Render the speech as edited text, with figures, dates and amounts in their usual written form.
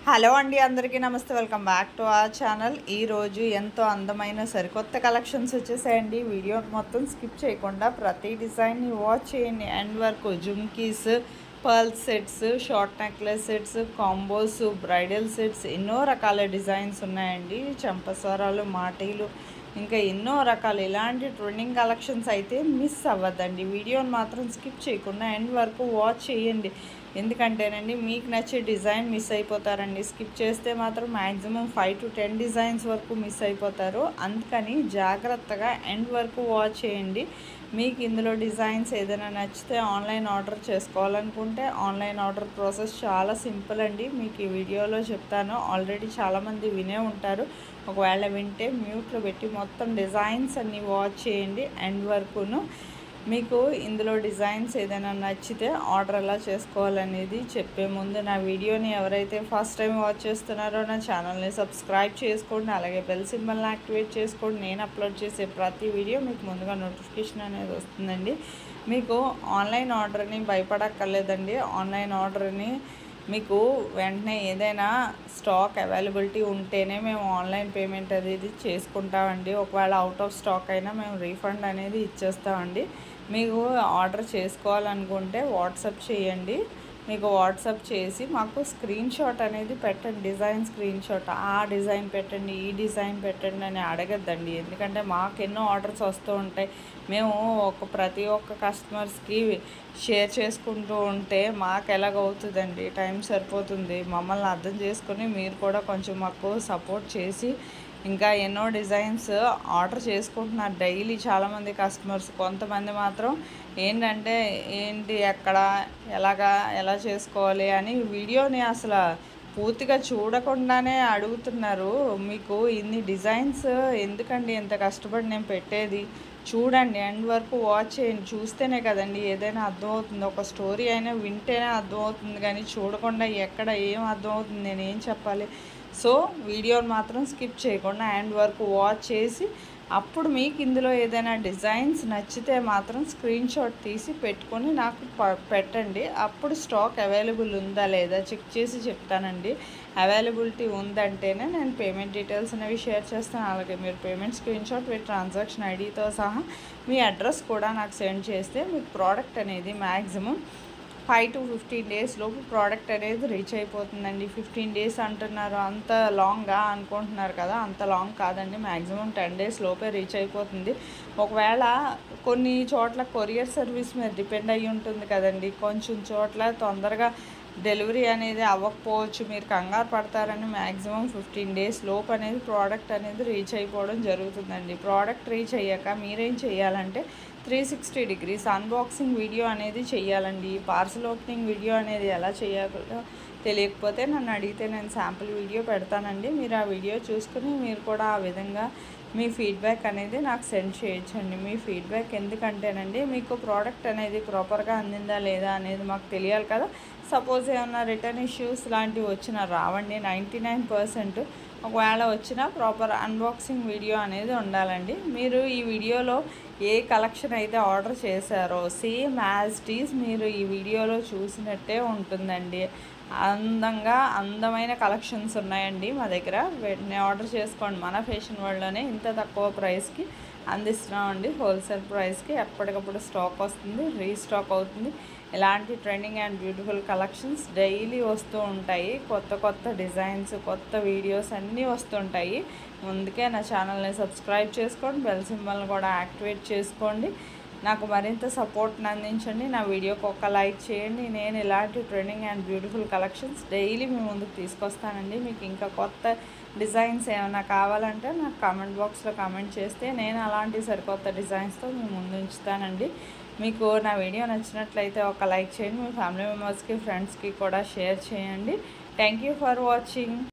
Hello అండి, అందరికీ నమస్తే. Welcome back to our channel. ఈరోజు ఎంతో అందమైన సరికొత్త కలెక్షన్స్ వచ్చేసాయండి. వీడియో మొత్తం స్కిప్ చేయకుండా ప్రతి డిజైన్ని వాచ్ చేయండి. ఎండ్ వరకు jhumkis, pearl sets, short necklace sets, combos, bridal sets, ఎన్నో రకాల డిజైన్స్ ఉన్నాయండి. చంపస్వరాలు, మాటీలు, ఇంకా ఎన్నో రకాలు ఇలాంటి ట్రెండింగ్ కలెక్షన్స్ అయితే మిస్ అవ్వద్దండి. వీడియోని మాత్రం స్కిప్ చేయకుండా ఎండ్ వరకు వాచ్ చేయండి. ఎందుకంటేనండి మీకు నచ్చే డిజైన్ మిస్ అయిపోతారండి. స్కిప్ చేస్తే మాత్రం మ్యాక్సిమం 5 to 10 డిజైన్స్ వరకు మిస్ అయిపోతారు. అందుకని జాగ్రత్తగా ఎండ్ వరకు వాచ్ చేయండి. మీకు ఇందులో డిజైన్స్ ఏదైనా నచ్చితే ఆన్లైన్ ఆర్డర్ చేసుకోవాలనుకుంటే ఆన్లైన్ ఆర్డర్ ప్రాసెస్ చాలా సింపుల్ అండి. మీకు ఈ వీడియోలో చెప్తాను. ఆల్రెడీ చాలామంది వినే ఉంటారు. ఒకవేళ వింటే మ్యూట్లో పెట్టి మొత్తం డిజైన్స్ అన్నీ వాచ్ చేయండి ఎండ్ వరకును. మీకు ఇందులో డిజైన్స్ ఏదైనా నచ్చితే ఆర్డర్ ఎలా చేసుకోవాలనేది చెప్పే ముందు నా వీడియోని ఎవరైతే ఫస్ట్ టైం వాచ్ చేస్తున్నారో నా ఛానల్ని సబ్స్క్రైబ్ చేసుకోండి. అలాగే బెల్ సింబల్ని యాక్టివేట్ చేసుకోండి. నేను అప్లోడ్ చేసే ప్రతి వీడియో మీకు ముందుగా నోటిఫికేషన్ అనేది వస్తుందండి. మీకు ఆన్లైన్ ఆర్డర్ని భయపడక్కర్లేదండి. ఆన్లైన్ ఆర్డర్ని మీకు వెంటనే ఏదైనా స్టాక్ అవైలబిలిటీ ఉంటేనే మేము ఆన్లైన్ పేమెంట్ అనేది చేసుకుంటామండి. ఒకవేళ అవుట్ ఆఫ్ స్టాక్ అయినా మేము రీఫండ్ అనేది ఇచ్చేస్తామండి. మీకు ఆర్డర్ చేసుకోవాలనుకుంటే వాట్సాప్ చేయండి. మీకు వాట్సాప్ చేసి మాకు స్క్రీన్ షాట్ అనేది పెట్టండి. డిజైన్ స్క్రీన్ షాట్, ఆ డిజైన్ పెట్టండి, ఈ డిజైన్ పెట్టండి అని అడగద్దండి. ఎందుకంటే మాకు ఎన్నో ఆర్డర్స్ వస్తూ ఉంటాయి. మేము ప్రతి ఒక్క కస్టమర్స్కి షేర్ చేసుకుంటూ ఉంటే మాకు ఎలాగవుతుందండి, టైం సరిపోతుంది. మమ్మల్ని అర్థం చేసుకొని మీరు కూడా కొంచెం మాకు సపోర్ట్ చేసి ఇంకా ఎన్నో డిజైన్స్ ఆర్డర్ చేసుకుంటున్నారు డైలీ చాలామంది కస్టమర్స్. కొంతమంది మాత్రం ఏంటంటే ఎక్కడ ఎలా చేసుకోవాలి అని వీడియోని అసలు పూర్తిగా చూడకుండానే అడుగుతున్నారు. మీకు ఇన్ని డిజైన్స్ ఎందుకండి ఎంత కష్టపడి నేను పెట్టేది? చూడండి, ఎండ్ వరకు వాచ్ చేయండి. చూస్తేనే కదండి ఏదైనా అర్థమవుతుంది. ఒక స్టోరీ అయినా వింటేనే అర్థమవుతుంది, కానీ చూడకుండా ఎక్కడ ఏం అర్థమవుతుంది, నేనేం చెప్పాలి? సో వీడియోని మాత్రం స్కిప్ చేయకుండా ఎండ్ వరకు వాచ్ చేసి అప్పుడు మీకు ఇందులో ఏదైనా డిజైన్స్ నచ్చితే మాత్రం స్క్రీన్ షాట్ తీసి పెట్టుకొని నాకు పెట్టండి. అప్పుడు స్టాక్ అవైలబుల్ ఉందా లేదా చెక్ చేసి చెప్తానండి. అవైలబిలిటీ ఉందంటేనే నేను పేమెంట్ డీటెయిల్స్ అనేవి షేర్ చేస్తాను. అలాగే మీరు payment screen shot with transaction ఐడితో సహా మీ అడ్రస్ కూడా నాకు సెండ్ చేస్తే మీకు ప్రోడక్ట్ అనేది మ్యాక్సిమం 5 to 15 డేస్ లోపు ప్రోడక్ట్ అనేది రీచ్ అయిపోతుందండి. 15 డేస్ అంటున్నారు, అంత లాంగ్గా అనుకుంటున్నారు కదా. అంత లాంగ్ కాదండి, మ్యాక్సిమం 10 డేస్ లోపే రీచ్ అయిపోతుంది. ఒకవేళ కొన్ని చోట్ల కొరియర్ సర్వీస్ మీద డిపెండ్ అయ్యి ఉంటుంది కదండి. కొంచెం చోట్ల తొందరగా డెలివరీ అనేది అవ్వకపోవచ్చు. మీరు కంగారు పడతారని మ్యాక్సిమం 15 డేస్ లోపు అనేది ప్రోడక్ట్ అనేది రీచ్ అయిపోవడం జరుగుతుందండి. ప్రోడక్ట్ రీచ్ అయ్యాక మీరేం చేయాలంటే 360 degrees అన్బాక్సింగ్ వీడియో అనేది చేయాలండి. పార్సల్ ఓపెనింగ్ వీడియో అనేది ఎలా చేయాలో తెలియకపోతే నన్ను అడిగితే నేను శాంపుల్ వీడియో పెడతానండి. మీరు ఆ వీడియో చూసుకుని మీరు కూడా ఆ విధంగా మీ ఫీడ్బ్యాక్ అనేది నాకు సెండ్ చేయొచ్చండి. మీ ఫీడ్బ్యాక్ ఎందుకంటేనండి మీకు ప్రోడక్ట్ అనేది ప్రాపర్గా అందిందా లేదా అనేది మాకు తెలియాలి కదా. సపోజ్ ఏమన్నా రిటర్న్ ఇష్యూస్ లాంటివి వచ్చినా రావండి. 99% ఒకవేళ వచ్చినా ప్రాపర్ అన్బాక్సింగ్ వీడియో అనేది ఉండాలండి. మీరు ఈ వీడియోలో ఏ కలెక్షన్ అయితే ఆర్డర్ చేశారో సేమ్ యాజ్ ఇట్ ఈజ్ మీరు ఈ వీడియోలో చూసినట్టే ఉంటుందండి. అందమైన కలెక్షన్స్ ఉన్నాయండి మా దగ్గర. వెంటనే ఆర్డర్ చేసుకోండి. మన ఫ్యాషన్ వరల్డ్లోనే ఇంత తక్కువ ప్రైస్కి అందిస్తున్నామండి. హోల్సేల్ ప్రైస్కి ఎప్పటికప్పుడు స్టాక్ వస్తుంది, రీస్టాక్ అవుతుంది. ఇలాంటి trending and beautiful collections daily వస్తూ ఉంటాయి. కొత్త డిజైన్స్, కొత్త వీడియోస్ అన్నీ వస్తుంటాయి. ముందుకే నా ఛానల్ని సబ్స్క్రైబ్ చేసుకోండి. బెల్ సింబల్ని కూడా యాక్టివేట్ చేసుకోండి. నాకు మరింత సపోర్ట్ని అందించండి. నా వీడియోకి ఒక లైక్ చేయండి. నేను ఇలాంటి trending and beautiful collections daily మీ ముందుకు తీసుకొస్తానండి. మీకు ఇంకా కొత్త డిజైన్స్ ఏమైనా కావాలంటే నాకు కామెంట్ బాక్స్లో కామెంట్ చేస్తే నేను అలాంటి సరికొత్త డిజైన్స్తో మీ ముందు ఉంచుతానండి. మీకు నా వీడియో నచ్చినట్లయితే ఒక లైక్ చేయండి. మీ ఫ్యామిలీ మెంబర్స్కి, ఫ్రెండ్స్కి కూడా షేర్ చేయండి. Thank you for watching.